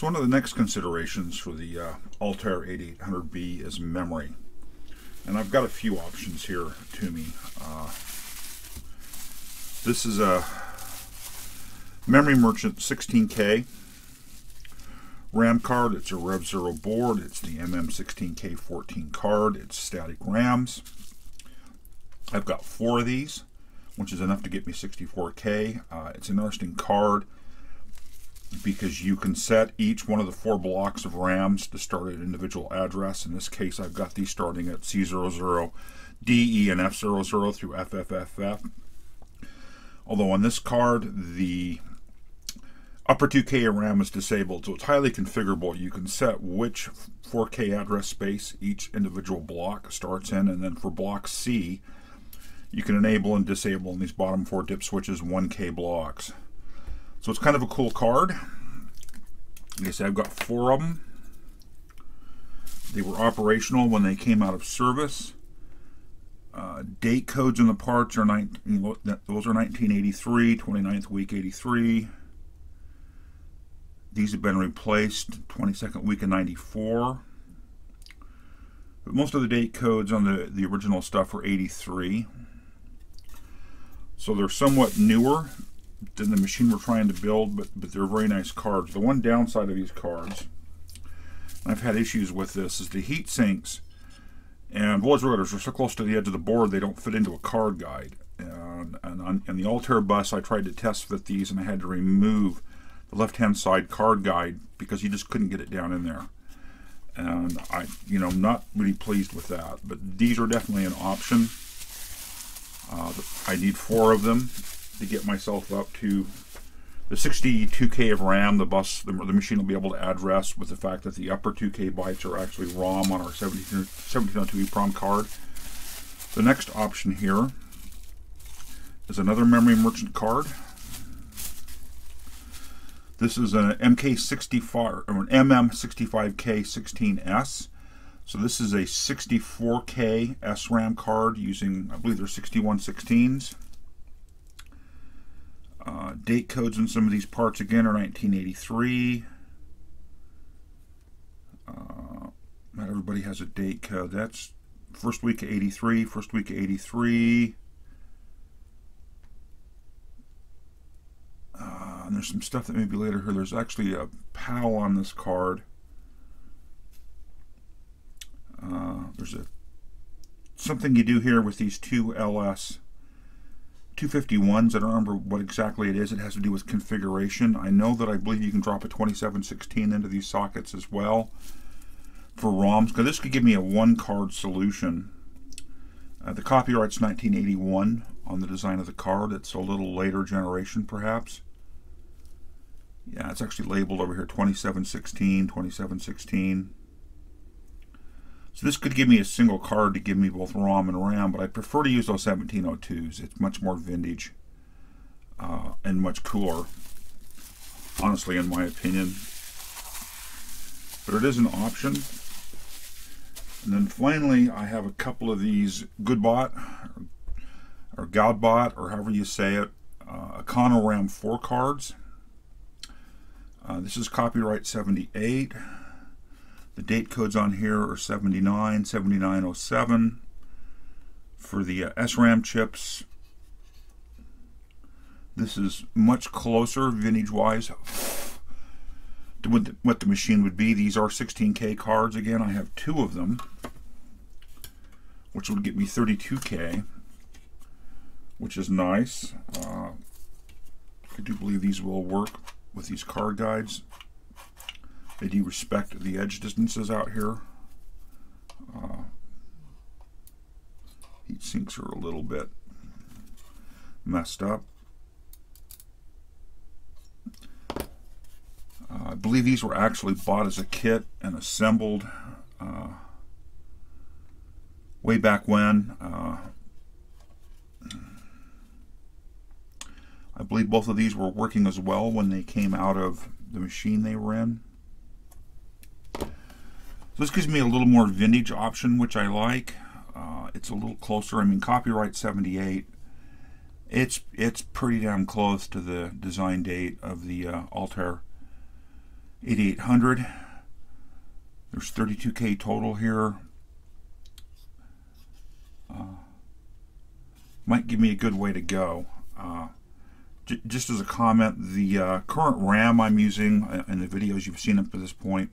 So one of the next considerations for the Altair 8800B is memory. And I've got a few options here to me. This is a Memory Merchant 16K RAM card. It's a Rev 0 board. It's the MM16K14 card. It's static RAMs. I've got 4 of these, which is enough to get me 64K. It's an interesting card because you can set each one of the 4 blocks of RAMs to start at an individual address. In this case, I've got these starting at C00, D, E, and F00 through FFFF. Although on this card, the upper 2K of RAM is disabled, so it's highly configurable. You can set which 4K address space each individual block starts in, and then for block C, you can enable and disable in these bottom 4 dip switches 1K blocks. So it's kind of a cool card. Like I said, I've got 4 of them. They were operational when they came out of service. Date codes in the parts are those are 1983, 29th week 83. These have been replaced 22nd week of 94. But most of the date codes on the original stuff were 83. So they're somewhat newer than the machine we're trying to build, but they're very nice cards. The one downside of these cards, I've had issues with this, is the heat sinks and voltage regulators are so close to the edge of the board they don't fit into a card guide. And on the Altair bus, I tried to test fit these, and I had to remove the left-hand side card guide because you just couldn't get it down in there. And I'm not really pleased with that. But these are definitely an option. I need 4 of them to get myself up to the 62K of RAM. The machine will be able to address with the fact that the upper 2K bytes are actually ROM on our 1702 EEPROM card. The next option here is another Memory Merchant card. This is an MK65 or an MM65K16S. So this is a 64K SRAM card using, I believe they're 6116s. Date codes in some of these parts again are 1983. Not everybody has a date code. That's first week of 83, first week of 83. And there's some stuff that may be later here. There's actually a PAL on this card. There's something you do here with these 2 LS 251s. I don't remember what exactly it is. It has to do with configuration. I know that I believe you can drop a 2716 into these sockets as well for ROMs, because this could give me a 1-card solution. The copyright's 1981 on the design of the card. It's a little later generation perhaps. Yeah, it's actually labeled over here 2716, 2716. So this could give me a single card to give me both ROM and RAM, but I prefer to use those 1702s. It's much more vintage and much cooler, honestly, in my opinion. But it is an option. And then finally, I have a couple of these Goodbot or Gaudbot, or however you say it, Econo RAM 4 cards. This is copyright 78. The date codes on here are 79, 7907. For the SRAM chips, this is much closer vintage-wise to what the machine would be. These are 16K cards. Again, I have 2 of them, which would get me 32K, which is nice. I do believe these will work with these card guides. They do respect the edge distances out here. Heat sinks are a little bit messed up. I believe these were actually bought as a kit and assembled way back when. I believe both of these were working as well when they came out of the machine they were in. So this gives me a little more vintage option, which I like. It's a little closer. I mean, copyright 78. It's pretty damn close to the design date of the Altair 8800. There's 32K total here. Might give me a good way to go. Just as a comment, the current RAM I'm using in the videos you've seen up to this point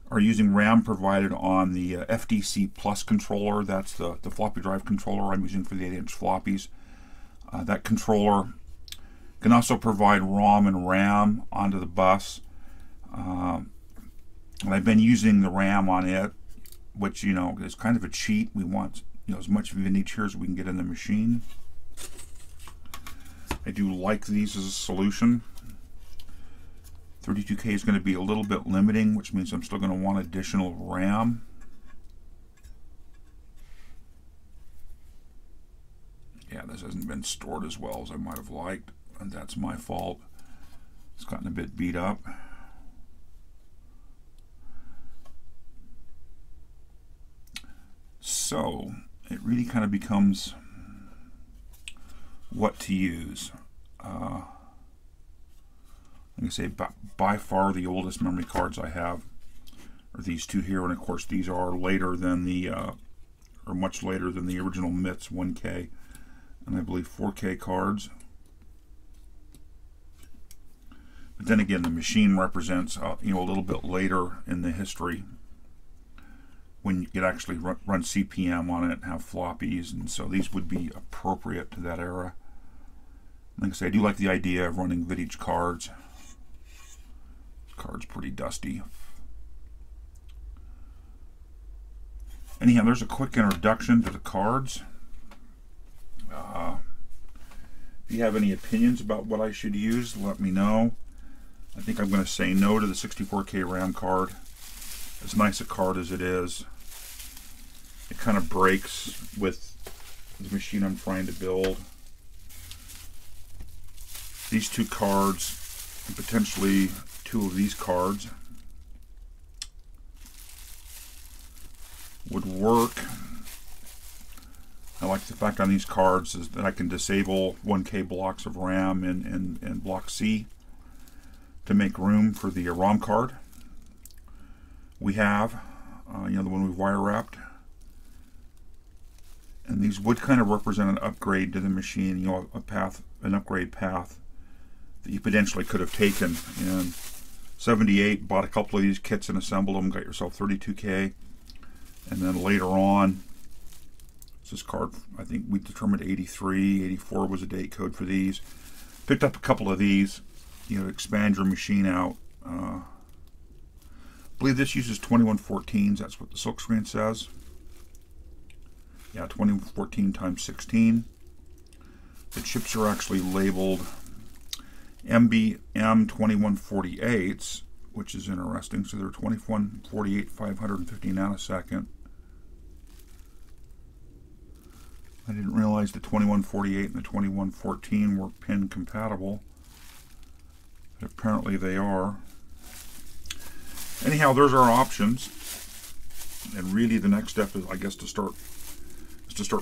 are using RAM provided on the FDC Plus controller. That's the floppy drive controller I'm using for the 8-inch floppies. That controller can also provide ROM and RAM onto the bus. And I've been using the RAM on it, which, you know, is kind of a cheat. We want, you know, as much vintage here as we can get in the machine. I do like these as a solution. 32K is going to be a little bit limiting, which means I'm still going to want additional RAM. Yeah, this hasn't been stored as well as I might have liked, and that's my fault. It's gotten a bit beat up. So it really kind of becomes what to use. Like I say, by far the oldest memory cards I have are these two here, and of course these are later than the, or much later than the original MITS 1K and I believe 4K cards. But then again, the machine represents, you know, a little bit later in the history, when you could actually run CPM on it and have floppies, and so these would be appropriate to that era. Like I say, I do like the idea of running vintage cards. This card's pretty dusty. Anyhow, there's a quick introduction to the cards. If you have any opinions about what I should use, let me know. I think I'm going to say no to the 64K RAM card. As nice a card as it is, it kind of breaks with the machine I'm trying to build. These two cards, and potentially two of these cards, would work. I like the fact on these cards is that I can disable 1K blocks of RAM in block C to make room for the ROM card. We have, you know, the one we've wire wrapped, and these would kind of represent an upgrade to the machine, you know, an upgrade path that you potentially could have taken in 78, bought a couple of these kits and assembled them, got yourself 32K, and then later on, this card, I think we determined 83, 84 was a date code for these. Picked up a couple of these, you know, expand your machine out. I believe this uses 2114s, that's what the silkscreen says. Yeah, 2014 times 16. The chips are actually labeled MBM 2148s, which is interesting. So they're 2148 550 nanosecond. I didn't realize the 2148 and the 2114 were pin compatible. But apparently they are. Anyhow, there's our options. And really the next step is, I guess, to start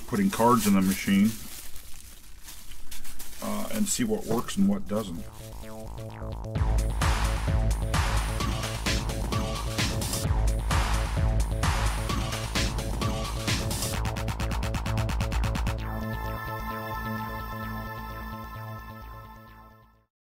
putting cards in the machine and see what works and what doesn't.